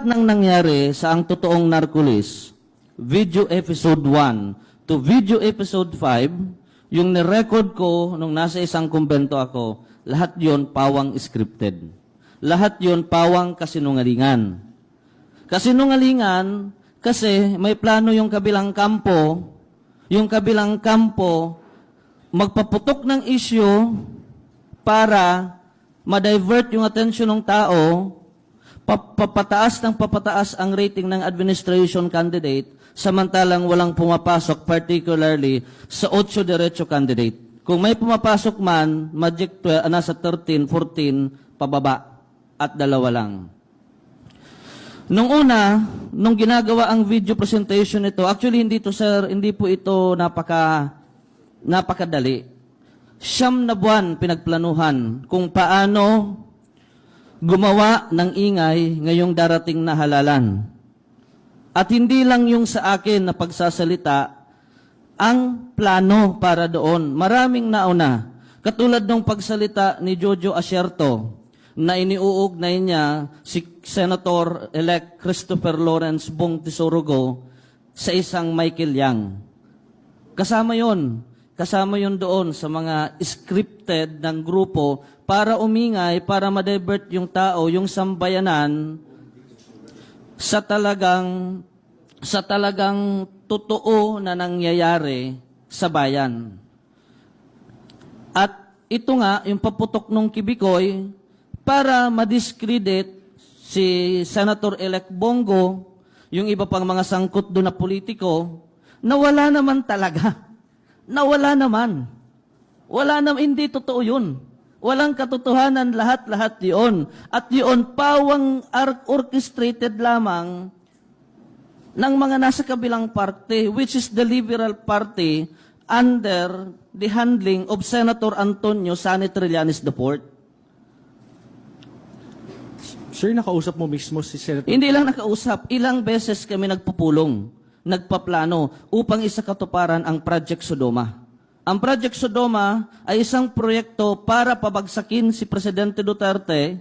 Nang nangyari sa Ang Totoong Narcolis, video episode 1 to video episode 5, yung nirecord ko nung nasa isang kumbento ako, lahat yon pawang scripted. Lahat yon pawang kasinungalingan. Kasinungalingan kasi may plano yung kabilang kampo magpaputok ng issue para ma-divert yung attention ng tao, papataas ang rating ng administration candidate, samantalang walang pumapasok, particularly sa 8 diretso candidate. Kung may pumapasok man, magic 12, nasa 13, 14, pababa, at 2 lang. Nung ginagawa ang video presentation nito, actually hindi po ito napakadali. 9 na buwan pinagplanuhan kung paano gumawa ng ingay ngayong darating na halalan. At hindi lang yung sa akin na pagsasalita, ang plano para doon. Maraming nauna. Katulad ng pagsalita ni Jojo Asierto na iniuugnay niya si Senator-elect Christopher Lawrence Bong Tesorogo sa isang Michael Yang. Kasama yon doon sa mga scripted ng grupo para umingay, para ma-divert yung tao, yung sambayanan sa talagang totoo na nangyayari sa bayan. At ito nga, yung paputok ng Kibikoy, para ma-discredit si Senator-elect Bongo, yung iba pang mga sangkot doon na politiko, na wala naman talaga. Hindi totoo yun. Walang katotohanan, lahat yun. At yun, pawang orchestrated lamang ng mga nasa kabilang parte, which is the Liberal Party under the handling of Senator Antonio Sani Trillanes IV. Sir, nakausap mo mismo si Senator? Hindi lang nakausap. Ilang beses kami nagpupulong, nagpaplano upang isakatuparan ang Project Sodoma. Ang Project Sodoma ay isang proyekto para pabagsakin si Presidente Duterte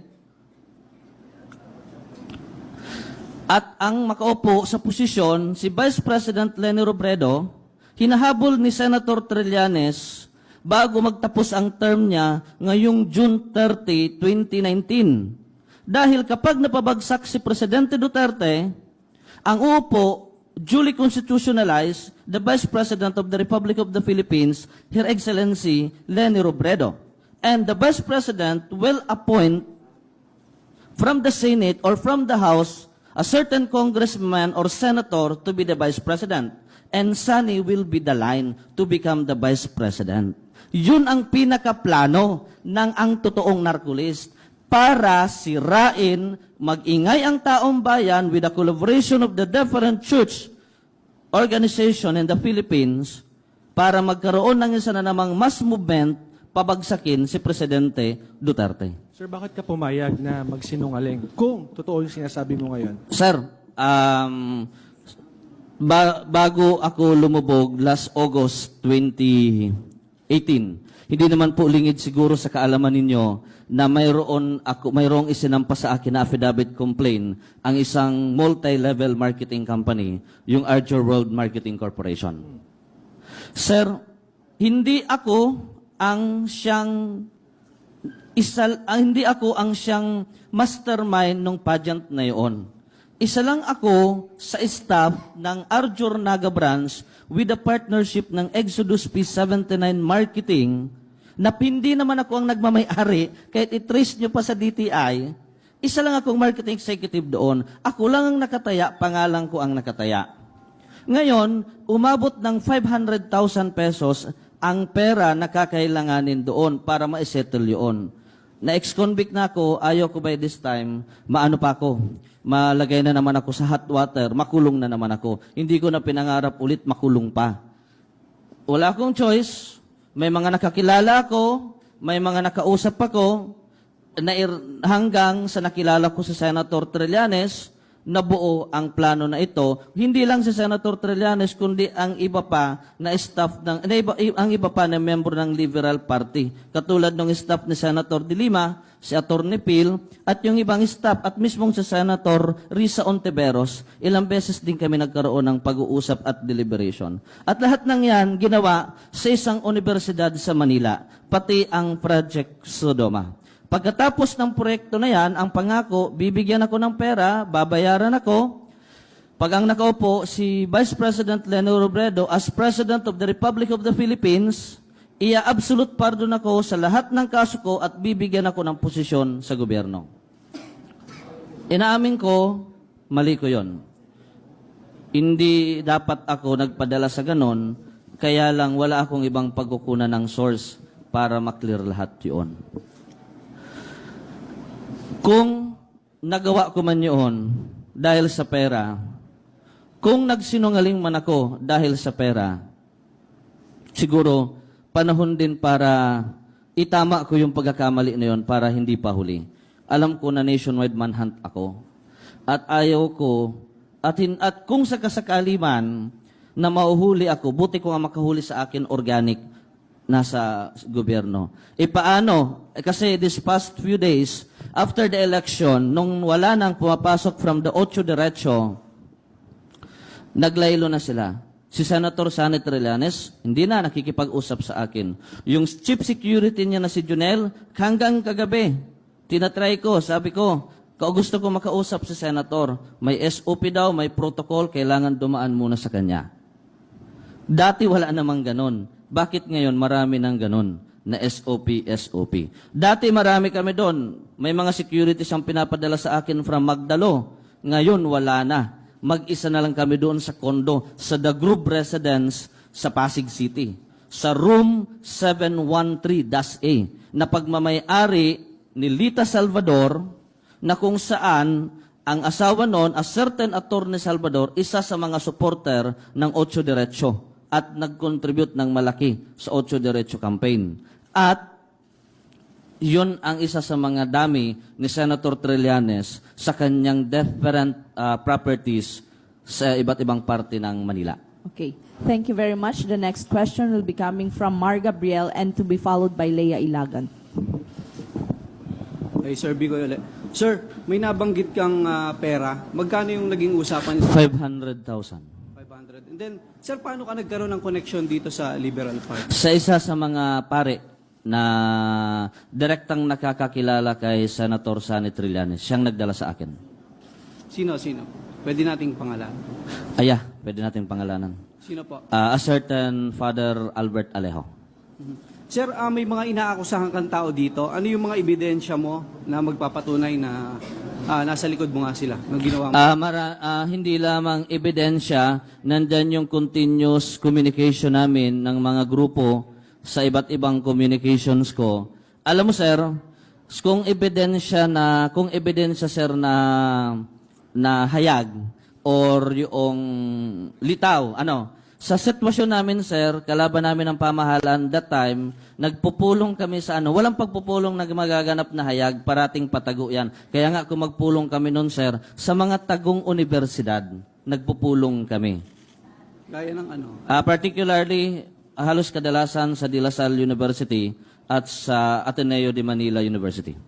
at ang makaupo sa posisyon si Vice President Leni Robredo, hinahabol ni Senator Trillanes bago magtapos ang term niya ngayong June 30, 2019. Dahil kapag napabagsak si Presidente Duterte, ang uupo, duly constitutionalized, the Vice President of the Republic of the Philippines, Her Excellency Leni Robredo. And the Vice President will appoint from the Senate or from the House a certain congressman or senator to be the Vice President. And Sani will be the line to become the Vice President. Yun ang pinakaplano ng Ang Totoong Narcolis para sirain, mag-ingay ang taong bayan with the collaboration of the different church organization in the Philippines para magkaroon ng isa na namang mass movement pabagsakin si Presidente Duterte. Sir, bakit ka pumayag na magsinungaling kung totoo yung sinasabi mo ngayon? Sir, bago ako lumubog last August 2018, hindi naman po lingid siguro sa kaalaman ninyo na mayroong isinampa sa akin na affidavit complaint ang isang multi-level marketing company, yung Archer World Marketing Corporation. Sir, hindi ako ang siyang mastermind ng pageant na iyon. Isa lang ako sa staff ng Arjur Naga branch with the partnership ng Exodus P79 Marketing na hindi naman ako ang nagmamay-ari, kahit i-trace nyo pa sa DTI, isa lang akong marketing executive doon. Ako lang ang nakataya, pangalan ko ang nakataya. Ngayon, umabot ng 500,000 pesos ang pera na kakailanganin doon para ma-settle yun. Na-ex-convict na ako, ayaw ko by this time, maano pa ako, malagay na naman ako sa hot water, makulong na naman ako. Hindi ko na pinangarap ulit, makulong pa. Wala akong choice. May mga nakakilala ako, may mga nakausap ako, hanggang sa nakilala ko si Senator Trillanes, nabuo ang plano na ito. Hindi lang si Senator Trillanes, kundi ang iba pa na staff ang iba pa na membro ng Liberal Party. Katulad ng staff ni Senator De Lima, si Atty. Phil, at yung ibang staff at mismong si Senator Risa Ontiveros. Ilang beses din kami nagkaroon ng pag-uusap at deliberation. At lahat ng yan ginawa sa isang universidad sa Manila, pati ang Project Sodoma. Pagkatapos ng proyekto na yan, ang pangako, bibigyan ako ng pera, babayaran ako. Pag ang nakaupo, si Vice President Leni Robredo as President of the Republic of the Philippines, ia-absolute pardon ako sa lahat ng kaso ko at bibigyan ako ng posisyon sa gobyerno. Inaamin ko, mali ko yon. Hindi dapat ako nagpadala sa ganon, kaya lang wala akong ibang pagkukunan ng source para maklear lahat yun. Kung nagawa ko man yun dahil sa pera, kung nagsinungaling man ako dahil sa pera, siguro panahon din para itama ko yung pagkakamali na yun para hindi pa huli. Alam ko na nationwide manhunt ako. At ayaw ko, at kung sakasakali man na mauhuli ako, buti ko nga makahuli sa akin organic nasa gobyerno. Paano? Kasi this past few days, after the election, nung wala nang pumapasok from the Ocho Derecho, naglaylo na sila. Si Senator Sani Trillanes, hindi na nakikipag-usap sa akin. Yung chief security niya na si Junel, hanggang kagabi, tinatry ko, sabi ko, gusto ko makausap si Senator. May SOP daw, may protocol, kailangan dumaan muna sa kanya. Dati wala namang ganon. Bakit ngayon marami ng ganon na SOP? Dati marami kami doon. May mga securities ang pinapadala sa akin from Magdalo. Ngayon wala na. Mag-isa na lang kami doon sa condo, sa The Group Residence sa Pasig City. Sa room 713-A na pagmamay-ari ni Lita Salvador na kung saan ang asawa noon, a certain attorney Salvador, isa sa mga supporter ng Ocho Derecho at nag-contribute ng malaki sa Ocho Derecho campaign. At yun ang isa sa mga dami ni Senator Trillanes sa kanyang different properties sa iba't ibang parte ng Manila. Okay. Thank you very much. The next question will be coming from Mar Gabriel and to be followed by Leia Ilagan. Ay, Sir Bigoy ulit. Sir, may nabanggit kang pera. Magkano yung naging usapan? 500,000. 500. And then, sir, paano ka nagkaroon ng connection dito sa Liberal Party? Sa isa sa mga pare na direktang nakakakilala kay Senator Sani Trillanes, siyang nagdala sa akin. Sino? Pwede nating pangalan. Pwede natin pangalanan. Sino po? A certain Father Albert Alejo. Sir, may mga inaakusahan kang tao dito. Ano yung mga ebidensya mo na magpapatunay na nasa likod mo nga sila ng ginawa mo? Hindi lamang ebidensya, nandyan yung continuous communication namin ng mga grupo sa iba't ibang communications ko. Alam mo sir, kung ebidensya sir na hayag or yung litaw, sa sitwasyon namin sir, kalaban namin ng pamahalaan that time, nagpupulong kami sa walang pagpupulong na magaganap na hayag, parating patago yan. Kaya nga kung magpulong kami nun sir, sa mga tagong universidad, nagpupulong kami. Gaya ng Particularly, halos kadalasan sa De La Salle University at sa Ateneo de Manila University.